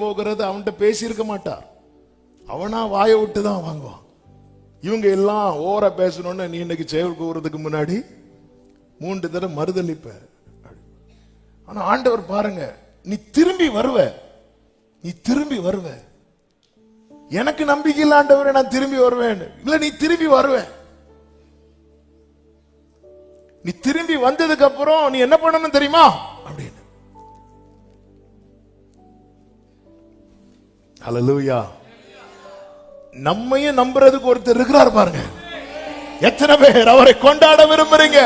போகிறது அவன்கிட்ட பேசியிருக்க மாட்டார். அவனா வாயை விட்டு தான் வாங்குவான். இவங்க எல்லாம் ஓர பேசணும்னு நீ இன்னைக்கு செயல் கூறதுக்கு முன்னாடி 3 தடவை மறுதளிப்ப. ஆனா ஆண்டவர் பாருங்க, நீ திரும்பி வருவ, நீ திரும்பி வருவ. எனக்கு நம்பிக்கை இல்ல ஆண்டவரே, நான் திரும்பி வருவேன். இல்ல, நீ திரும்பி வருவ. நீ திரும்பி வந்ததுக்கு அப்புறம் நீ என்ன பண்ணணும் தெரியுமா அப்படின்னு. ஹல்லேலூயா. நம்மையும் நம்புறதுக்கு ஒருத்தர் இருக்கிறார் பாருங்க. எத்தனை பேர் அவரை கொண்டாட விரும்புறீங்க?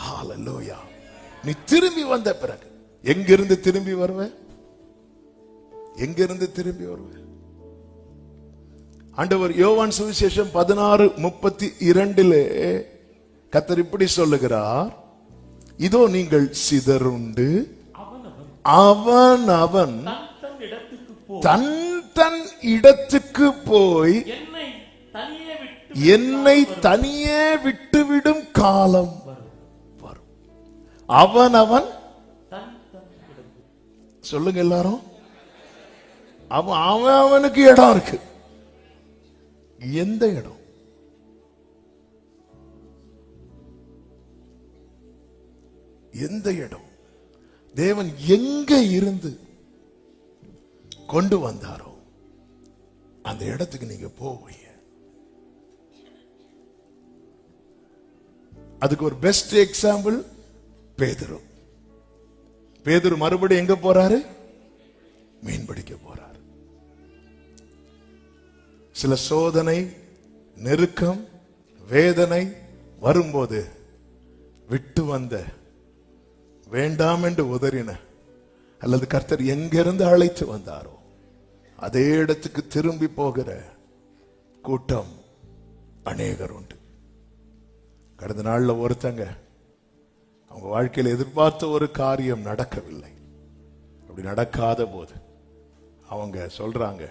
ஹல்லேலூயா. நீ திரும்பி வந்த பிறகு எங்கிருந்து திரும்பி வருவ? எங்கிருந்து திரும்பி வருவ? ஆண்டவர் யோவான் சுவிசேஷம் 16:32 கர்த்தர் இப்படி சொல்லுகிறார், இதோ நீங்கள் சிதறுண்டு அவன் அவன் தன் தன் இடத்துக்கு போய் என்னை தனியே விட்டுவிடும் காலம் வரும். அவன் அவன் சொல்லுங்க எல்லாரும். அவன் அவனுக்கு இடம் இருக்கு. எந்த இடம்? எந்த இடம்? தேவன் எங்க இருந்து கொண்டு வந்தாரோ அந்த இடத்துக்கு நீங்க போவீங்க. அதுக்கு ஒரு பெஸ்ட் எக்ஸாம்பிள் பேதுரு. பேதுரு மறுபடியும் எங்க போறாரு? மீன் பிடிக்க போறாரு. சில சோதனை, நெருக்கம், வேதனை வரும்போது விட்டு வந்த, வேண்டாம் என்று உதறின, அல்லது கர்த்தர் எங்கிருந்து அழைத்து வந்தாரோ அதே இடத்துக்கு திரும்பி போகிற கூட்டம் அநேகர் உண்டு. கடந்த நாள்ல ஒருத்தங்க அவங்க வாழ்க்கையில் எதிர்பார்த்த ஒரு காரியம் நடக்கவில்லை. அப்படி நடக்காத போது அவங்க சொல்றாங்க,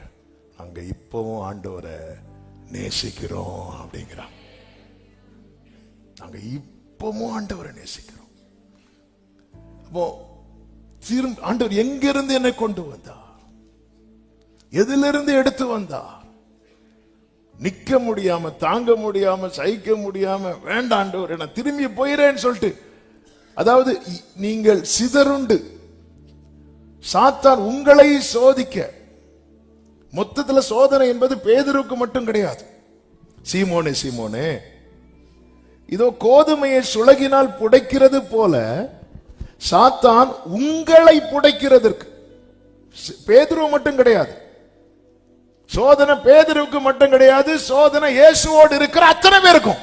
நாங்க இப்பவும் ஆண்டவரை நேசிக்கிறோம் அப்படிங்கிறாங்க. நாங்க இப்பவும் ஆண்டவரை நேசிக்கிறோம். அப்போ ஆண்டவர் எங்கிருந்து என்னை கொண்டு வந்தார்? எதிலிருந்து எடுத்து வந்தார்? நிக்க முடியாம, தாங்க முடியாம, சகிக்க முடியாம, வேண்டாம் ஆண்டவர் நான் திரும்பி போயிறேன்னு சொல்லிட்டு, அதாவது நீங்கள் சிதறுண்டு சாத்தான் உங்களை சோதிக்க. மொத்தத்துல சோதனை என்பது பேதுருக்கு மட்டும் கிடையாது. சீமோனே சீமோனே, இதோ கோதுமையை சுளகினால் புடைக்கிறது போல சாத்தான் உங்களை புடைக்கிறதற்கு. பேதுரு மட்டும் கிடையாது சோதனை, பேதுருக்கு மட்டும் கிடையாது சோதனை, இயேசுவோடு இருக்கிற அத்தனை பேருக்கும்.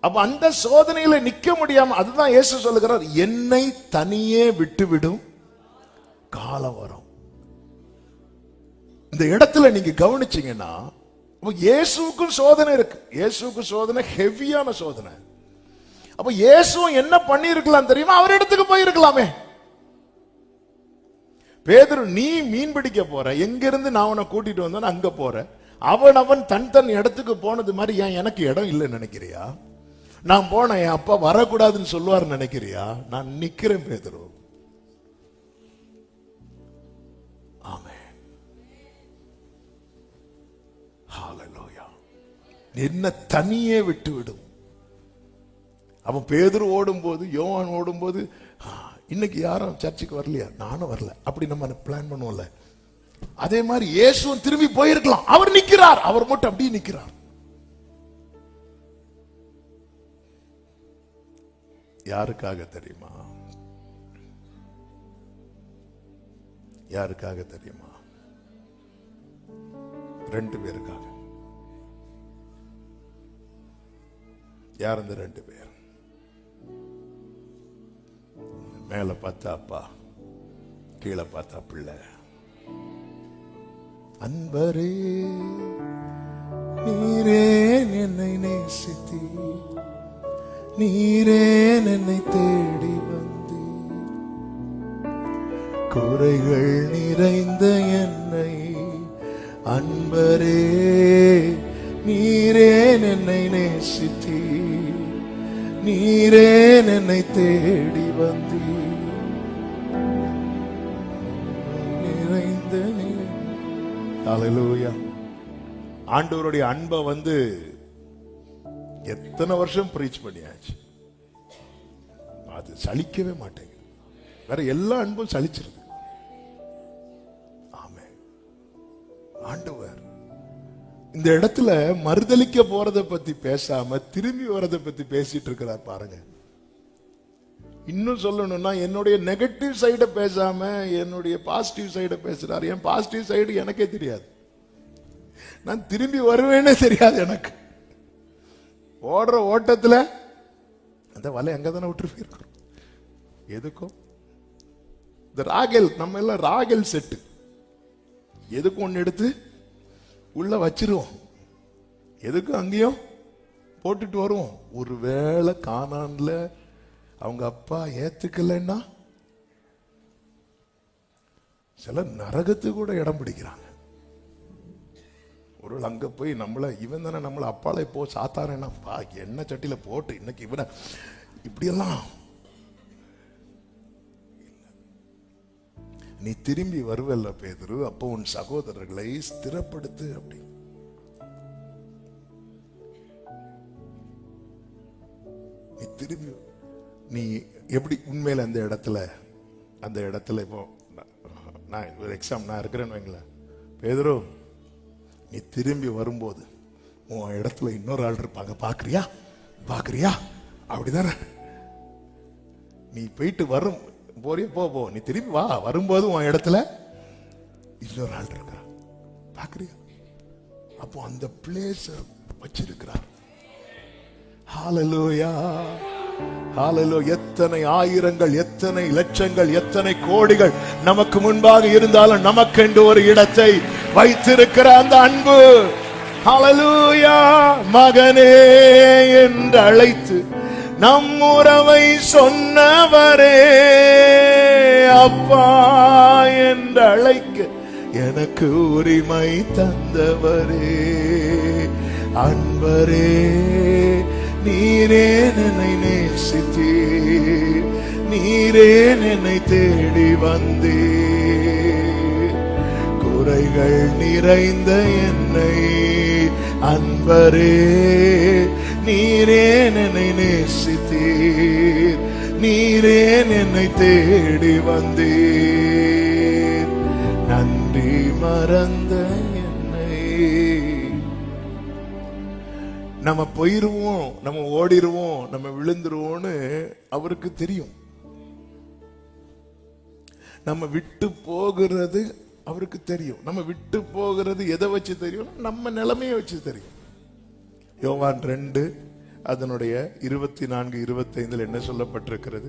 அப்ப அந்த சோதனையில நிக்க முடியாம, அதுதான் இயேசு சொல்லுகிறார், என்னை தனியே விட்டுவிடும் காலம் வரும். இந்த இடத்துல நீங்க கவனிச்சீங்கன்னா இயேசுக்கும் சோதனை இருக்கு. இயேசுக்கு சோதனை ஹெவியான சோதனை. அப்ப இயேசுவும் என்ன பண்ணி இருக்கலாம் தெரியுமா? அவர் இடத்துக்கு போயிருக்கலாமே. பேதுரு, நீ மீன் பிடிக்க போற, எங்கிருந்து நான் அவனை கூட்டிட்டு வந்தேன் அங்க போற, அவன் அவன் தன் தன் இடத்துக்கு போனது மாதிரி ஏன் எனக்கு இடம் இல்லைன்னு நினைக்கிறியா? நான் போன என் அப்பா வரக்கூடாதுன்னு சொல்லுவார் நினைக்கிறியா? நான் நிக்கிறேன் பேதுரு. ஆமென். ஹல்லேலூயா. என்ன தனியே விட்டு விடும். அவன் பேதுரு ஓடும்போது, யோவான் ஓடும்போது, இன்னைக்கு யாரும் சர்ச்சுக்கு வரலையா? நானும் வரல, அப்படி நம்ம பிளான் பண்ணுவோம்ல. அதே மாதிரி இயேசுவும் திரும்பி போயிருக்கலாம். அவர் நிக்கிறார், அவர் மட்டும் அப்படியே நிக்கிறார். யாருக்காக தெரியுமா? யாருக்காக தெரியுமா? 2 பேருக்காக. யார் அந்த 2 பேர்? மேல பார்த்தா அப்பா, கீழே பார்த்தா பிள்ளை. அன்பரே நீரே என்னை நேசித்தி, நீரே என்னை தேடி வந்து, குறைகள் நிறைந்த என்னை அன்பரே நீரே என்னை நேசித்தி, நீரே என்னை தேடி வந்தீர். நிறைந்த ஹல்லேலூயா. ஆண்டவருடைய அன்பை எத்தனை வருஷம் பிரீச் பண்ணியாச்சு, அது சலிக்கவே மாட்டேங்குது. வேற எல்லா அன்பும் சலிச்சிருது. ஆமென். ஆண்டவர் இந்த இடத்துல மறுதலிக்க போறதை பத்தி பேசாம திரும்பி வரதை பத்தி பேசிட்டு இருக்கிறார் பாருங்க. இன்னும் சொல்லணும்னா என்னுடைய நெகட்டிவ் சைட பேசாம என்னுடைய பாசிட்டிவ் சைட பேசுறாரு. என் பாசிட்டிவ் சைடு எனக்கே தெரியாது, நான் திரும்பி வருவேன்னே தெரியாது எனக்கு. ஓடுற ஓட்டத்துல அந்த வலை அங்கதானே விட்டு போயிருக்கிறோம். எதுக்கும் இந்த ராகெல், நம்ம எல்லாம் ராகெல் செட்டு, எதுக்கும் ஒன்னு எடுத்து உள்ள வச்சிருவோம், எதுக்கும் அங்கேயும் போட்டுட்டு வருவோம். ஒருவேளை கானான்ல அவங்க அப்பா ஏத்துக்கலைன்னா சில நரகத்துக்கு கூட இடம் பிடிக்கிறாங்க. ஒரு அங்க போய் நம்மள இவன் தானே நம்மள அப்பாலே போ சாத்தானேன்னா எண்ணெய் சட்டியில போட்டு இன்னைக்கு இவனை இப்படியெல்லாம். நீ திரும்பி வருவல்ல பேதுரு, அப்போ உன் சகோதரர்களை ஸ்திரப்படுத்து. அப்படி நீ திரும்பி நீ எப்படி உண்மையில அந்த இடத்துல இப்போ நான் ஒரு எக்ஸாம் நான் இருக்கிறேன்னு வைங்களேன், பேதுரு நீ திரும்பி வரும்போது உன் இடத்துல இன்னொரு ஆள் இருப்பாங்க, பாக்குறியா பாக்குறியா அப்படிதானே. நீ போயிட்டு வரும் போறிய போ, நீ திரும்பி வா, வரும்போது உன் இடத்துல இன்னொரு ஆள் இருக்கா, பாக்குறியா. அப்போ அந்த பிளேஸ் வச்சிருக்கிறார். ஹல்லேலூயா, ஹல்லேலூயா. எத்தனை ஆயிரங்கள், எத்தனை லட்சங்கள், எத்தனை கோடிகள் நமக்கு முன்பாக இருந்தாலும் நமக்கென்று ஒரு இடத்தை வைத்திருக்கிற அந்த அன்பு. ஹல்லேலூயா. மகனே என்று அழைத்து நம் உறவை சொன்னவரே, அப்பா என்று அழைக்க எனக்கு உரிமை தந்தவரே, அன்பரே நீரே என்னை நேசித்தீர், நீரே என்னை தேடி வந்தீர். குறைகள் நிறைந்த என்னை அன்பரே நீரே என்னை நேசித்தீர், நீரே என்னை தேடி வந்தீர். நன்றி மறந்த என்னை. நம்ம போயிருவோம், நம்ம ஓடிடுவோம், நம்ம விழுந்துருவோம்னு அவருக்கு தெரியும். நம்ம விட்டு போகிறது அவருக்கு தெரியும். நம்ம விட்டு போகிறது எதை வச்சு தெரியும்? நம்ம நிலைமையை வச்சு தெரியும். யோவான் 2 அதனுடைய 24, 25 என்ன சொல்லப்பட்டிருக்கிறது?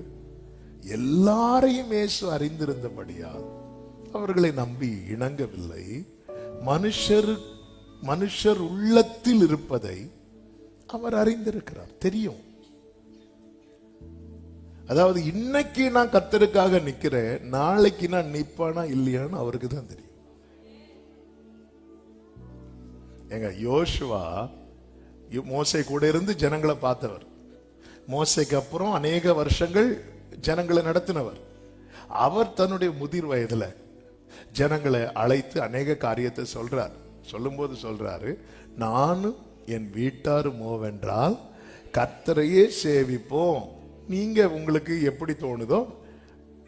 எல்லாரையும் இயேசு அறிந்திருந்தபடியால் அவர்களை நம்பி இணங்கவில்லை. மனுஷர் உள்ளத்தில் இருப்பதை அவர் அறிந்திருக்கிறார், தெரியும். அதாவது இன்னைக்கு நான் கர்த்தருக்காக நிக்கிறேன், நாளைக்கு நான் நிப்பானா இல்லையான்னு அவருக்கு தான் தெரியும். எங்க யோசுவா மோசே கூட இருந்து ஜனங்களை பார்த்தவர், மோசைக்கு அப்புறம் அநேக வருஷங்கள் ஜனங்களை நடத்தினவர். அவர் தன்னுடைய முதிர் வயதுல ஜனங்களை அழைத்து அநேக காரியத்தை சொல்றார். சொல்லும்போது சொல்றாரு, நானும் என் வீட்டாருமோவென்றால் கர்த்தரையே சேவிப்போம். நீங்க உங்களுக்கு எப்படி தோணுதோ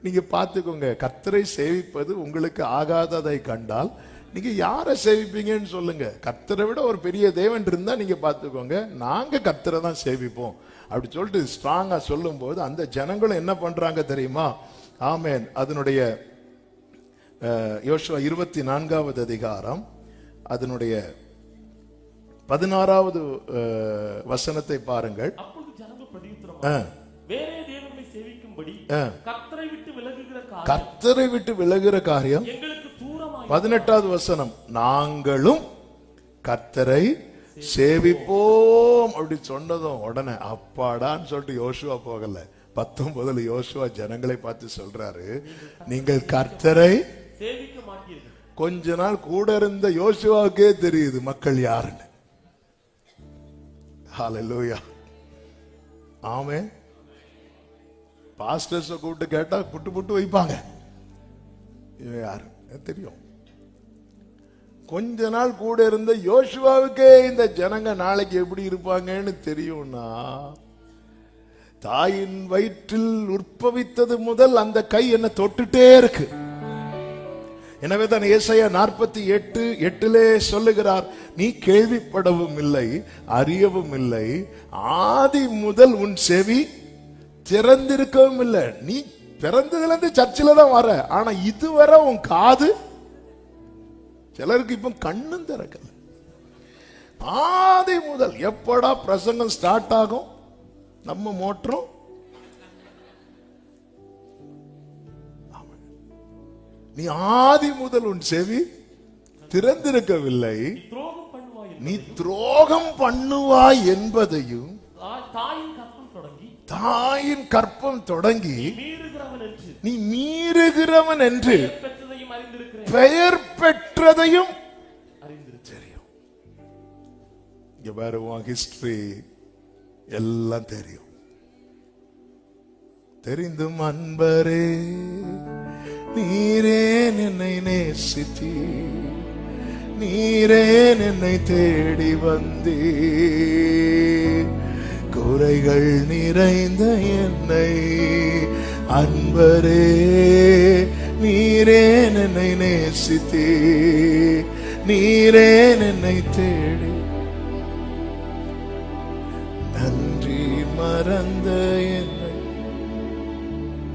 நீங்க பார்த்துக்கோங்க. கர்த்தரை சேவிப்பது உங்களுக்கு ஆகாததை கண்டால் நீங்க யாரை சேவிப்பீங்கன்னு சொல்லுங்க. கர்த்தரை விட ஒரு பெரிய தேவன் இருந்தா நீங்க பார்த்துக்கோங்க, நாங்க கர்த்தரை தான் சேவிப்போம் அப்படி சொல்லிட்டு ஸ்ட்ராங்கா சொல்லும் போது அந்த ஜனங்களும் என்ன பண்றாங்க தெரியுமா? ஆமென். அதனுடைய யோசுவா 24வது அதிகாரம் அதனுடைய 16வது வசனத்தை பாருங்கள். கர்த்தரை விட்டு விலகுகிற காரியம் 18வது வசனம், நாங்களும் கர்த்தரை சேவிப்போம் அப்படி சொன்னதும் உடனே அப்பாடான்னு சொல்லிட்டு யோசுவா போகல. 19 யோசுவா ஜனங்களை பார்த்து சொல்றாரு, நீங்கள் கர்த்தரை சேவிக்க மாட்டீர்கள். கொஞ்ச நாள் கூட இருந்த யோசுவாவுக்கே தெரியுது மக்கள் யாருன்னு. ஹல்லேலூயா. ஆமென். பாஸ்டர்ஸை கூப்பிட்டு கேட்டா புட்டு புட்டு வைப்பாங்க. இவன் யாரு தெரியும். கொஞ்ச நாள் கூட இருந்த யோசுவாவுக்கே இந்த ஜனங்க நாளைக்கு எப்படி இருப்பாங்கன்னு தெரியும்னா, தாயின் வயிற்றில் உற்பவித்தது முதல் அந்த கை என்ன தொட்டுட்டே இருக்கு. எனவே தான் ஏசாயா 48:8 சொல்லுகிறார், நீ கேள்விப்படவும் இல்லை, அறியவும் இல்லை, ஆதி முதல் உன் செவி திறந்திருக்கவும் இல்லை. நீ பிறந்ததுல இருந்து சர்ச்சில தான் வர, ஆனா இதுவரை உன் காது, சிலருக்கு இப்ப கண்ணும் திறக்கல. ஆதி முதல் எப்படா பிரசங்கம் ஸ்டார்ட் ஆகும், நம்ம மோட்டரும் நீ ஆதி முதல் உன் செவி திறந்திருக்கவில்லை, நீ துரோகம் பண்ணுவாய் என்பதையும் தாயின் கற்பம் தொடங்கி நீ மீறுகிறவன் என்று பெயர் பெற்றதையும் தெரியும். இங்க பாருவா, ஹிஸ்டரி எல்லாம் தெரியும். தெரிந்தும் அன்பரே நீரே என்னை நேசித்தீ, நீரே என்னை தேடி வந்தீ, குறைகள் நிறைந்த என்னை அன்பரே நீரே என்னை நேசித்தீ, நீரே என்னை தேடி, நன்றி மறந்த என்னை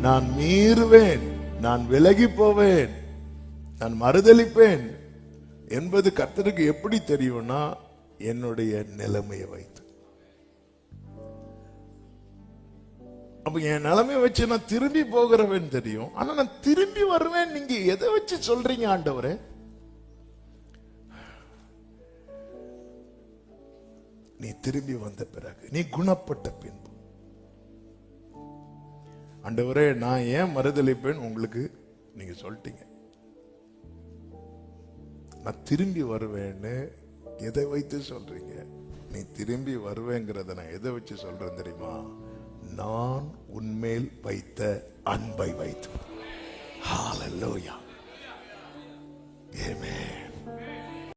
நான் மீறுவேன், நான் விலகி போவேன், நான் மறுதலிப்பேன் என்பது கர்த்தருக்கு எப்படி தெரியும்னா, என்னுடைய நிலைமையை வைத்து. அப்ப என் நிலைமையை வச்சு நான் திரும்பி போகிறவன் தெரியும், ஆனா நான் திரும்பி வருவேன். நீங்க எதை வச்சு சொல்றீங்க ஆண்டவரே? நீ திரும்பி வந்த பிறகு, நீ குணப்பட்ட பின்பு, ஆண்டவரே நான் ஏன் மறுதலிப்பேன் உங்களுக்கு நீங்க சொல்லிட்டீங்க. நான் திரும்பி வருவேன்னு எதை வைத்து சொல்றீங்க? நீ திரும்பி வருவேங்கிறத நான் எதை வச்சு சொல்றேன் தெரியுமா? நான் உன்மேல் வைத்த அன்பை வைத்து. ஹல்லேலூயா. ஆமென்.